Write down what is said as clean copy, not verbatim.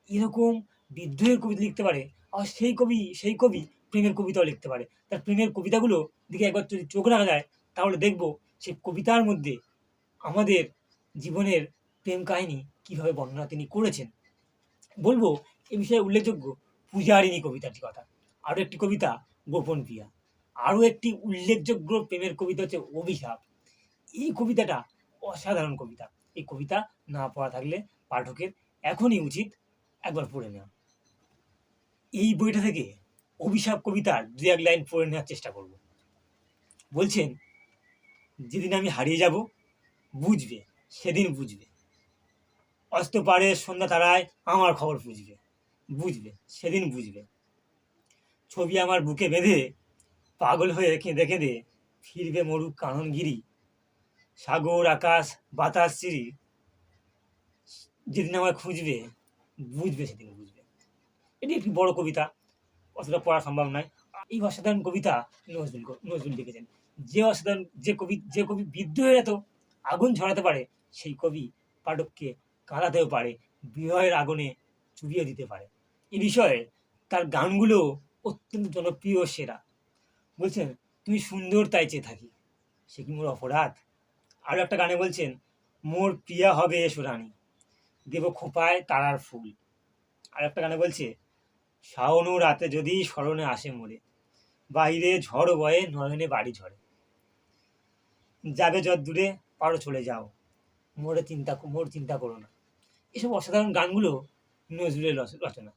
এরকম বিদ্রোহের কবিতা লিখতে পারে, আর সেই কবি প্রেমের কবিতাও লিখতে পারে। তার প্রেমের কবিতাগুলো দিকে একবার যদি চোখ রাখা যায়, তাহলে দেখব সেই কবিতার মধ্যে আমাদের জীবনের প্রেম কাহিনী কীভাবে বর্ণনা তিনি করেছেন। বলব এ বিষয়ে উল্লেখযোগ্য পূজারিণী কবিতাটির কথা। আরও একটি কবিতা গোপন প্রিয়া। আরও একটি উল্লেখযোগ্য প্রেমের কবিতা হচ্ছে অভিশাপ। এই কবিতাটা অসাধারণ কবিতা। এই কবিতা না পড়া থাকলে পাঠকের এখনই উচিত একবার পড়ে নেওয়া। এই বইটা থেকে অভিশাপ কবিতার দু এক লাইন পড়ে নেওয়ার চেষ্টা করব। বলছেন, যেদিন আমি হারিয়ে যাব বুঝবে, সেদিন বুঝবে। অস্ত পারে সন্ধ্যা তারায় আমার খবর বুঝবে, বুঝবে সেদিন বুঝবে। ছবি আমার বুকে বেঁধে পাগল হয়ে কেঁদে কেঁদে ফিরবে মরুক কাননগিরি, সাগর আকাশ বাতাস চিরি, যেদিন আমায় খুঁজবে বুঝবে সেদিন বুঝবে। এটি একটি বড় কবিতা, অতটা পড়া সম্ভব নয়। এই অসাধারণ কবিতা নজরুল লিখেছেন। যে কবি বিদ্রোহের এত আগুন ঝরাতে পারে, সেই কবি পাঠককে কাঁদাতেও পারে, বিরহের আগুনে চুবিয়ে দিতে পারে। এ বিষয়ে তার গানগুলো অত্যন্ত জনপ্রিয় ও সেরা। বলছেন, তুমি সুন্দর তাই চেয়ে থাকি, সে কি মোর অপরাধ। আরও একটা গানে বলছেন, মোর প্রিয়া হবে এসো রানী, দেব খোঁপায় তারার ফুল। আর একটা গানে বলছে, শাওনু রাতে যদি স্মরণে আসে মোরে, বাইরে ঝড় বয়ে নয়নে বাড়ি ঝরে, যাবে যত দূরে পারো চলে যাও, মোর চিন্তা করো না। এসব অসাধারণ গানগুলো নজরুলের রচনা।